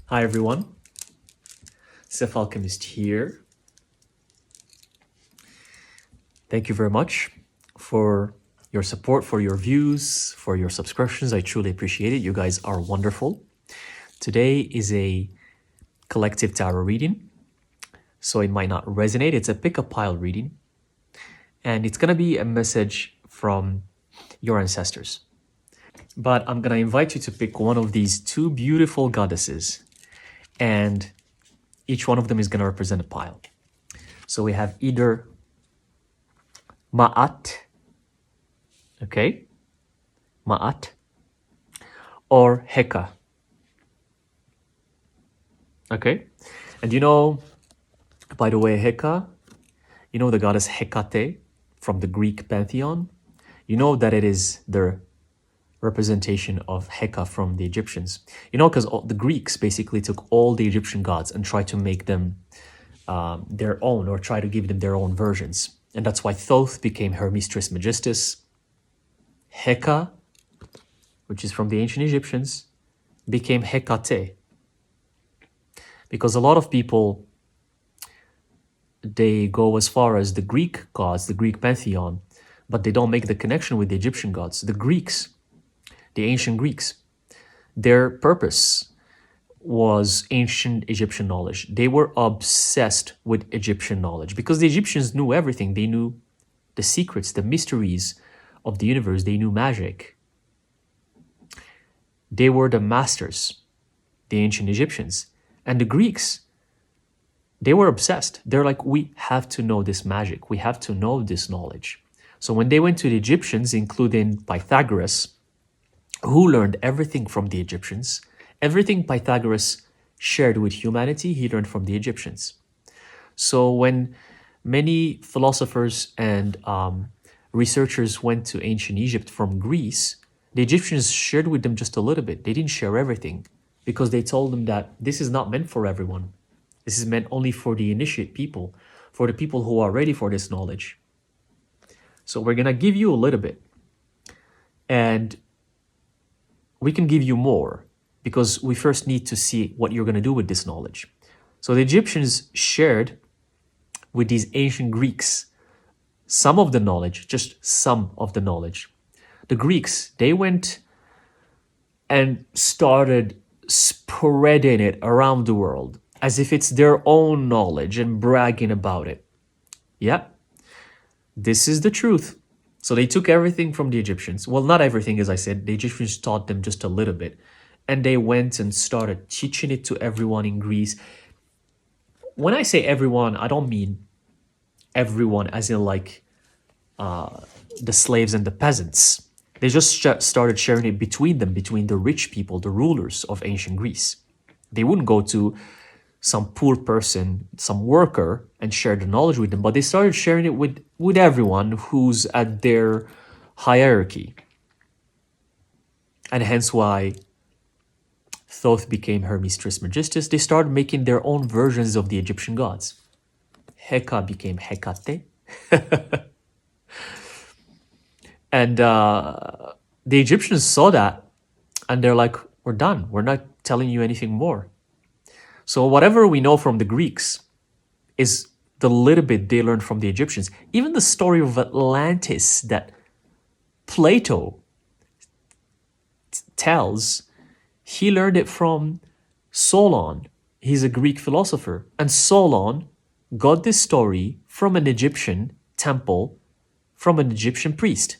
Hi everyone, Alchemist here. Thank you very much for your support, for your views, for your subscriptions. I truly appreciate it. You guys are wonderful. Today is a collective tarot reading, so it might not resonate. It's a pick a pile reading, and it's going to be a message from your ancestors. But I'm going to invite you to pick one of these two beautiful goddesses, and each one of them is going to represent a pile. So we have either Ma'at, okay, Ma'at, or Heka, okay? And you know, by the way, Heka, you know the goddess Hekate from the Greek pantheon? You know that it is the representation of Heka from the Egyptians. You know, because the Greeks basically took all the Egyptian gods and tried to make them their own, or try to give them their own versions. And that's why Thoth became her Mistress Majestis. Heka, which is from the ancient Egyptians, became Hekate. Because a lot of people, they go as far as the Greek gods, the Greek pantheon, but they don't make the connection with the Egyptian gods. The Greeks, the ancient Greeks, their purpose was ancient Egyptian knowledge. They were obsessed with Egyptian knowledge because the Egyptians knew everything. They knew the secrets, the mysteries of the universe. They knew magic. They were the masters, the ancient Egyptians. And the Greeks, they were obsessed. They're like, we have to know this magic. We have to know this knowledge. So when they went to the Egyptians, including Pythagoras, who learned everything from the Egyptians, everything Pythagoras shared with humanity, he learned from the Egyptians. So when many philosophers and researchers went to ancient Egypt from Greece, the Egyptians shared with them just a little bit. They didn't share everything because they told them that this is not meant for everyone. This is meant only for the initiate people, for the people who are ready for this knowledge. So we're going to give you a little bit, and we can give you more because we first need to see what you're going to do with this knowledge. So the Egyptians shared with these ancient Greeks some of the knowledge, just some of the knowledge. The Greeks, they went and started spreading it around the world as if it's their own knowledge and bragging about it. Yeah, this is the truth. So they took everything from the Egyptians. Well, not everything, as I said. The Egyptians taught them just a little bit. And they went and started teaching it to everyone in Greece. When I say everyone, I don't mean everyone as in like the slaves and the peasants. They just started sharing it between them, between the rich people, the rulers of ancient Greece. They wouldn't go to some poor person, some worker, and share the knowledge with them, but they started sharing it with everyone who's at their hierarchy. And hence why Thoth became her Mistress Majestis. They started making their own versions of the Egyptian gods. Heka became Hekate. And the Egyptians saw that, and they're like, we're done. We're not telling you anything more. So whatever we know from the Greeks is the little bit they learned from the Egyptians. Even the story of Atlantis that Plato tells, he learned it from Solon. He's a Greek philosopher. And Solon got this story from an Egyptian temple, from an Egyptian priest.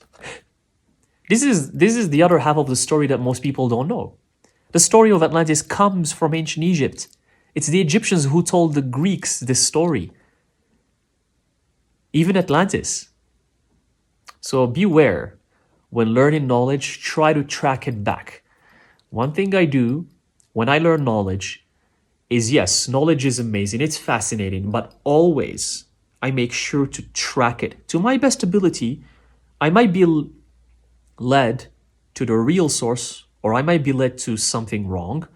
This is the other half of the story that most people don't know. The story of Atlantis comes from ancient Egypt. It's the Egyptians who told the Greeks this story. Even Atlantis. So beware. When learning knowledge, try to track it back. One thing I do when I learn knowledge is, yes, knowledge is amazing. It's fascinating. But always, I make sure to track it. To my best ability, I might be led to the real source, or I might be led to something wrong,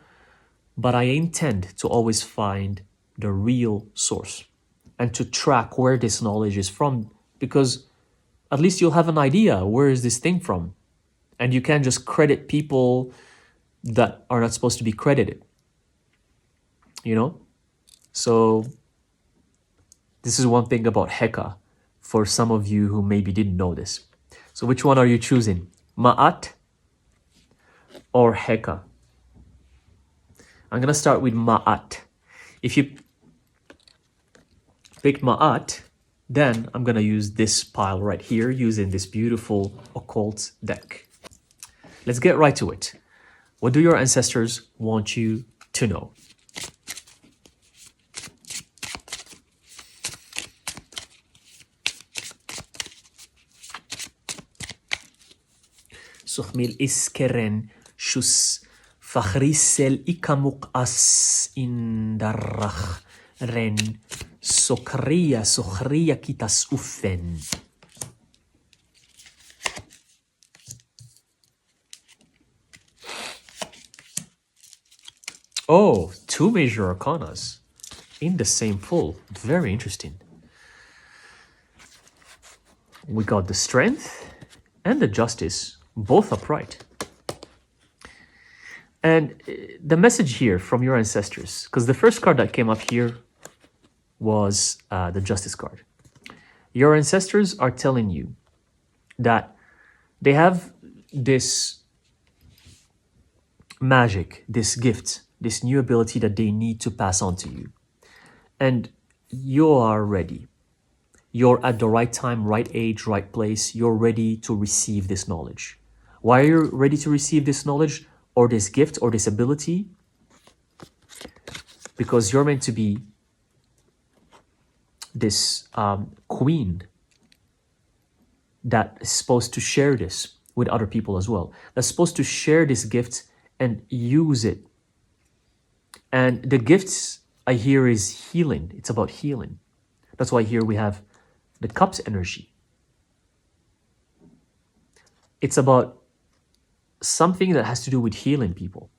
but I intend to always find the real source and to track where this knowledge is from, because at least you'll have an idea, where is this thing from? And you can't just credit people that are not supposed to be credited. you know? So this is one thing about Heka for some of you who maybe didn't know this. So which one are you choosing? Ma'at or Heka? I'm gonna start with Ma'at. If you picked Ma'at, then I'm gonna use this pile right here using this beautiful occult deck. Let's get right to it. What do your ancestors want you to know? Suhmil iskeren shus fachrisel ikamuk as indarach ren sokria kitas uffen. Oh, two major arcanas in the same full. Very interesting. We got the strength and the justice, both upright. And the message here from your ancestors, because the first card that came up here was the justice card. Your ancestors are telling you that they have this magic, this gift, this new ability that they need to pass on to you. And you are ready. You're at the right time, right age, right place. You're ready to receive this knowledge. Why are you ready to receive this knowledge or this gift or this ability? Because you're meant to be this queen that is supposed to share this with other people as well. That's supposed to share this gift and use it. And the gifts I hear is healing. It's about healing. That's why here we have the cups energy. It's about something that has to do with healing people.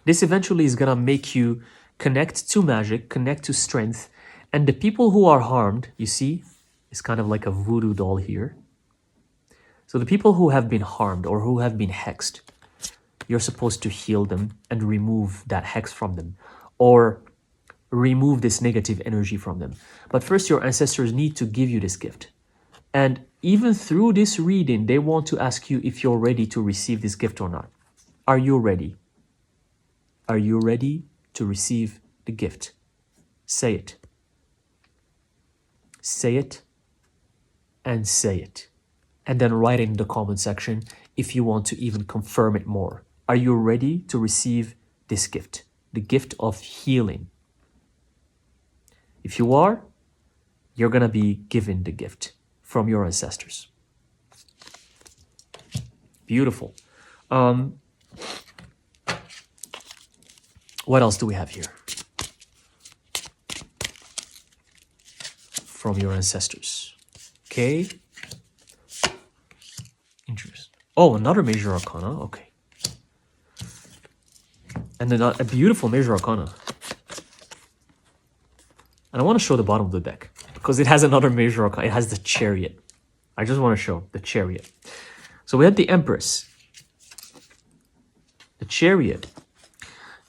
This eventually is gonna make you connect to magic, connect to strength, and the people who are harmed, you see, it's kind of like a voodoo doll here. So the people who have been harmed or who have been hexed, you're supposed to heal them and remove that hex from them, or remove this negative energy from them. But first, your ancestors need to give you this gift. And even through this reading, they want to ask you if you're ready to receive this gift or not. Are you ready? Are you ready to receive the gift? Say it. Say it and say it. And then write in the comment section if you want to even confirm it more. Are you ready to receive this gift? The gift of healing. If you are, you're going to be given the gift from your ancestors. Beautiful. What else do we have here? From your ancestors. Okay. Interesting. Oh, another major arcana. Okay. And then a beautiful major arcana. And I want to show the bottom of the deck because it has another major arcana. It has the Chariot. I just want to show the Chariot. So we had the Empress, the Chariot,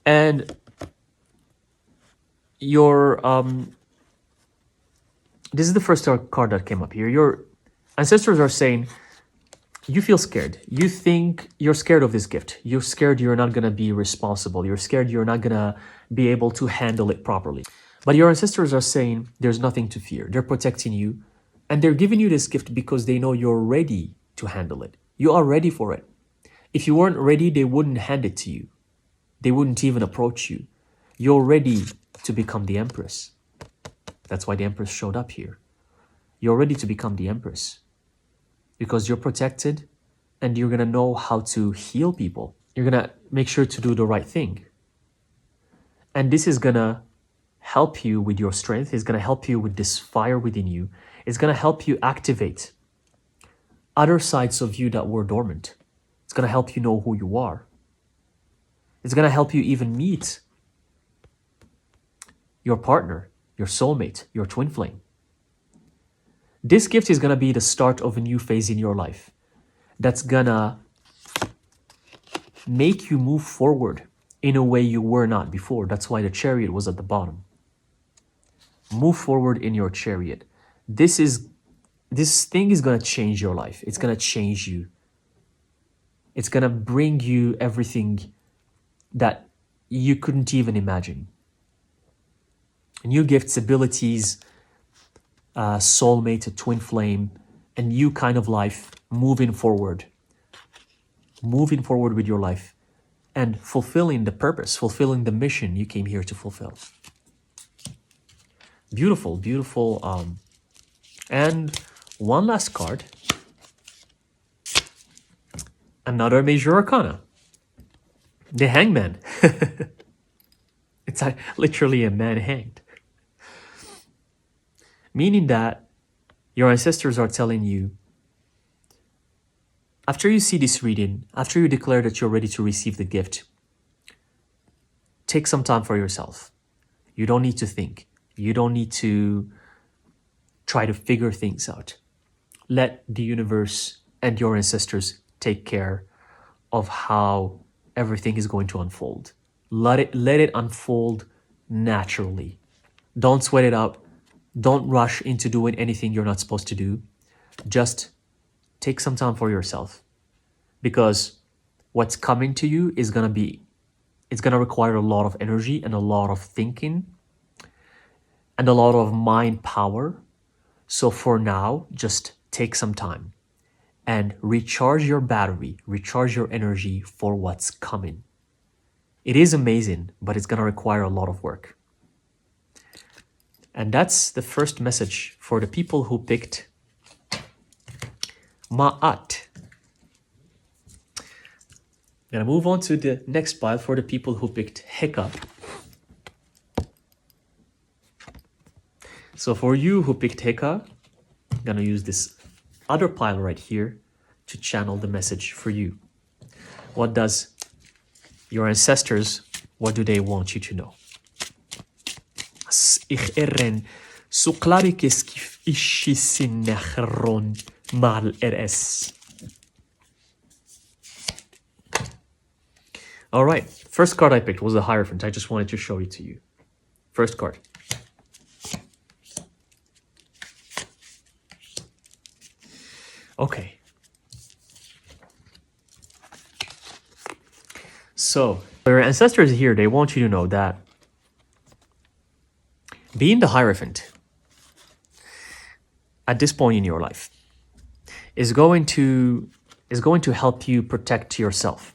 and your this is the first card that came up here. Your ancestors are saying you feel scared. You think you're scared of this gift. You're scared you're not going to be responsible. You're scared you're not going to be able to handle it properly. But your ancestors are saying there's nothing to fear. They're protecting you, and they're giving you this gift because they know you're ready to handle it. You are ready for it. If you weren't ready, they wouldn't hand it to you. They wouldn't even approach you. You're ready to become the Empress. That's why the Empress showed up here. You're ready to become the Empress because you're protected and you're going to know how to heal people. You're going to make sure to do the right thing. And this is going to help you with your strength. It's going to help you with this fire within you. It's going to help you activate other sides of you that were dormant. It's going to help you know who you are. It's going to help you even meet your partner, your soulmate, your twin flame. This gift is going to be the start of a new phase in your life that's going to make you move forward in a way you were not before. That's why the chariot was at the bottom. Move forward in your chariot. This thing is going to change your life. It's going to change you. It's going to bring you everything that you couldn't even imagine. New gifts, abilities, soulmate, a twin flame, a new kind of life, moving forward with your life and fulfilling the purpose, fulfilling the mission you came here to fulfill. Beautiful, beautiful. And one last card. Another major arcana. The Hangman. It's literally a man hanged. Meaning that your ancestors are telling you, after you see this reading, after you declare that you're ready to receive the gift, take some time for yourself. You don't need to think. You don't need to try to figure things out. Let the universe and your ancestors take care of how everything is going to unfold. Let it unfold naturally. Don't sweat it out. Don't rush into doing anything you're not supposed to do. Just take some time for yourself, because what's coming to you is it's gonna require a lot of energy and a lot of thinking and a lot of mind power. So for now, just take some time and recharge your battery, recharge your energy for what's coming. It is amazing, but it's gonna require a lot of work. And that's the first message for the people who picked Ma'at. I'm gonna move on to the next pile for the people who picked Heka. So for you who picked Heka, I'm gonna use this other pile right here to channel the message for you. What does your ancestors, what do they want you to know? All right, first card I picked was the Hierophant. I just wanted to show it to you. First card. Okay. So, your ancestors here, they want you to know that being the Hierophant at this point in your life is going to help you protect yourself.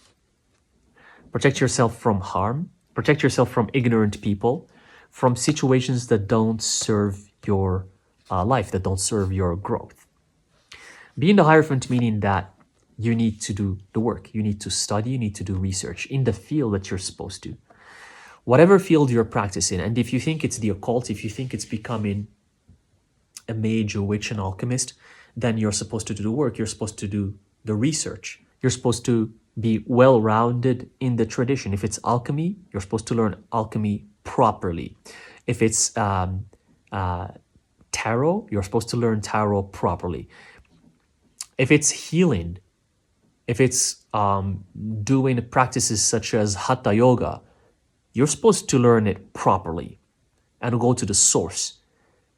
Protect yourself from harm, protect yourself from ignorant people, from situations that don't serve your life, that don't serve your growth. Being the Hierophant meaning that you need to do the work, you need to study, you need to do research in the field that you're supposed to. Whatever field you're practicing, and if you think it's the occult, if you think it's becoming a mage, a witch, an alchemist, then you're supposed to do the work, you're supposed to do the research. You're supposed to be well-rounded in the tradition. If it's alchemy, you're supposed to learn alchemy properly. If it's tarot, you're supposed to learn tarot properly. If it's healing, if it's doing practices such as hatha yoga, you're supposed to learn it properly and go to the source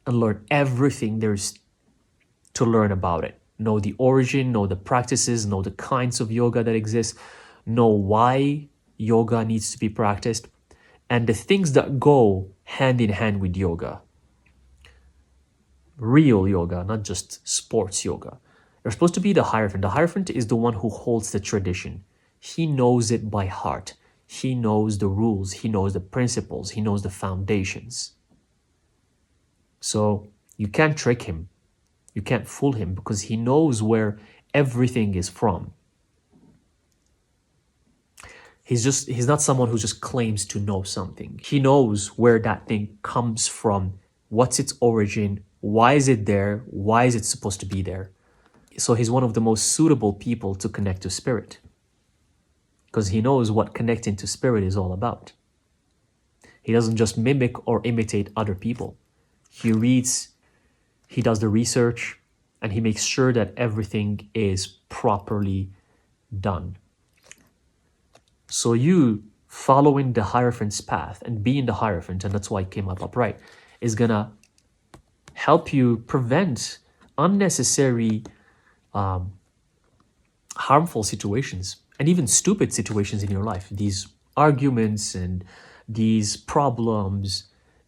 and learn everything there's to learn about it. Know the origin, know the practices, know the kinds of yoga that exist, know why yoga needs to be practiced, and the things that go hand in hand with yoga. Real yoga, not just sports yoga. You're supposed to be the Hierophant. The Hierophant is the one who holds the tradition. He knows it by heart. He knows the rules. He knows the principles. He knows the foundations. So you can't trick him. You can't fool him because he knows where everything is from. He's not someone who just claims to know something. He knows where that thing comes from, what's its origin, why is it there, why is it supposed to be there. So he's one of the most suitable people to connect to spirit because he knows what connecting to spirit is all about. He doesn't just mimic or imitate other people. He reads, he does the research, and he makes sure that everything is properly done. So you, following the Hierophant's path and being the Hierophant, and that's why it came up upright, is gonna help you prevent unnecessary harmful situations and even stupid situations in your life. These arguments and these problems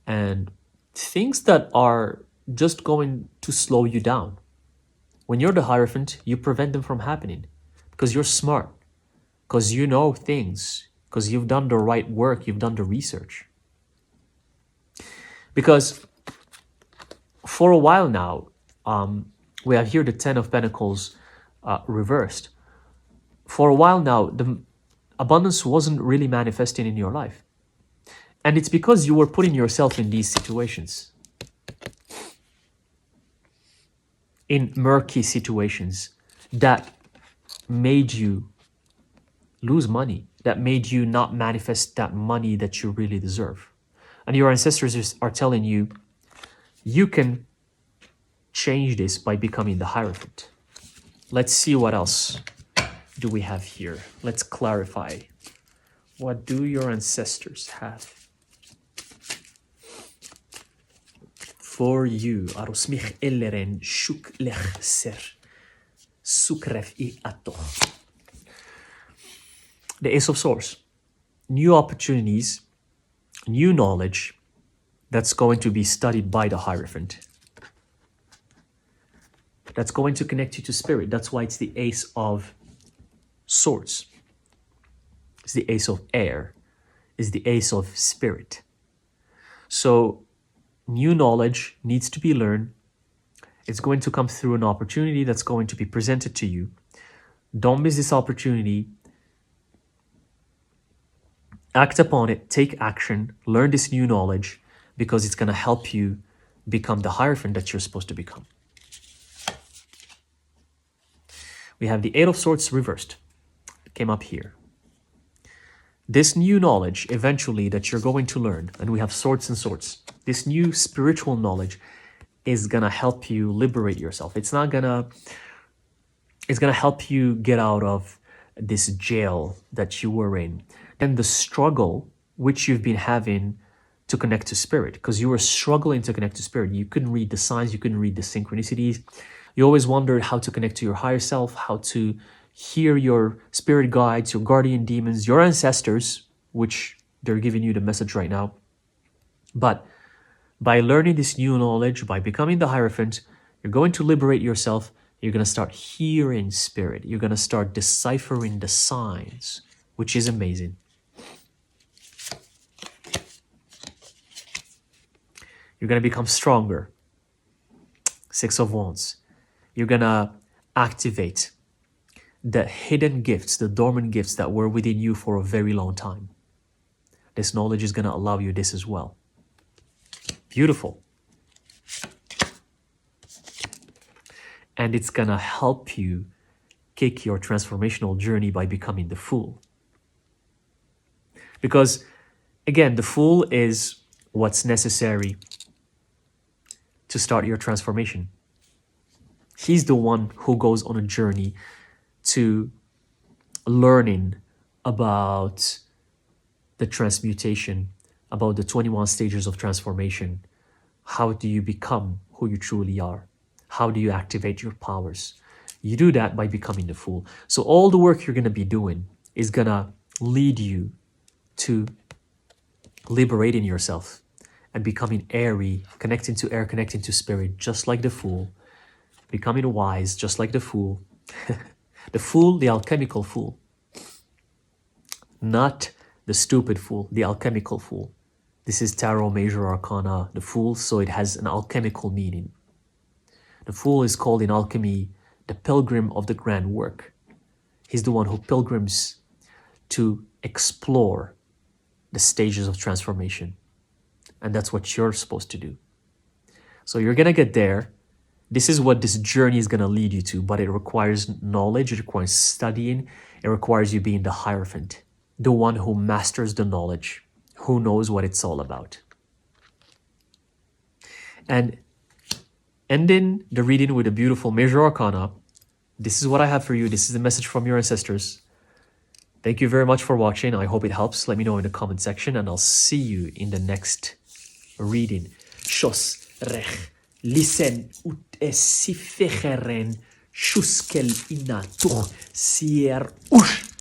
and things that are just going to slow you down. When you're the Hierophant, you prevent them from happening because you're smart, because you know things, because you've done the right work, you've done the research. Because for a while now, we have here the Ten of Pentacles reversed. For a while now, the abundance wasn't really manifesting in your life. And it's because you were putting yourself in these situations, in murky situations that made you lose money, that made you not manifest that money that you really deserve. And your ancestors are telling you, you can change this by becoming the Hierophant. Let's see what else do we have here. Let's clarify. What do your ancestors have for you? Arosmich elleren shuk lech ser sukref I ato. The Ace of Swords. New opportunities, new knowledge that's going to be studied by the Hierophant. That's going to connect you to spirit. That's why it's the Ace of Swords. It's the Ace of Air. It's the Ace of Spirit. So new knowledge needs to be learned. It's going to come through an opportunity that's going to be presented to you. Don't miss this opportunity. Act upon it, take action, learn this new knowledge, because it's going to help you become the Hierophant that you're supposed to become. We have the Eight of Swords reversed. It came up here. This new knowledge, eventually, that you're going to learn, and we have Swords and Swords, this new spiritual knowledge is going to help you liberate yourself. It's going to help you get out of this jail that you were in. And the struggle which you've been having to connect to spirit, because you were struggling to connect to spirit. You couldn't read the signs, you couldn't read the synchronicities. You always wondered how to connect to your higher self, how to hear your spirit guides, your guardian demons, your ancestors, which they're giving you the message right now. But by learning this new knowledge, by becoming the Hierophant, you're going to liberate yourself. You're going to start hearing spirit. You're going to start deciphering the signs, which is amazing. You're going to become stronger. Six of Wands. You're going to activate the hidden gifts, the dormant gifts that were within you for a very long time. This knowledge is going to allow you this as well. Beautiful. And it's going to help you kick your transformational journey by becoming the Fool. Because, again, the Fool is what's necessary to start your transformation. He's the one who goes on a journey to learning about the transmutation, about the 21 stages of transformation. How do you become who you truly are? How do you activate your powers? You do that by becoming the Fool. So all the work you're going to be doing is going to lead you to liberating yourself and becoming airy, connecting to air, connecting to spirit, just like the Fool. Becoming wise, just like the Fool. The Fool, the alchemical Fool. Not the stupid Fool, the alchemical Fool. This is Tarot Major Arcana, the Fool, so it has an alchemical meaning. The Fool is called in alchemy the pilgrim of the grand work. He's the one who pilgrims to explore the stages of transformation. And that's what you're supposed to do. So you're going to get there. This is what this journey is going to lead you to, but it requires knowledge, it requires studying, it requires you being the Hierophant, the one who masters the knowledge, who knows what it's all about. And ending the reading with a beautiful Major Arcana, this is what I have for you. This is the message from your ancestors. Thank you very much for watching. I hope it helps. Let me know in the comment section, and I'll see you in the next reading. Shos rech listen ut esifecheren shuskel inatuch sier ush.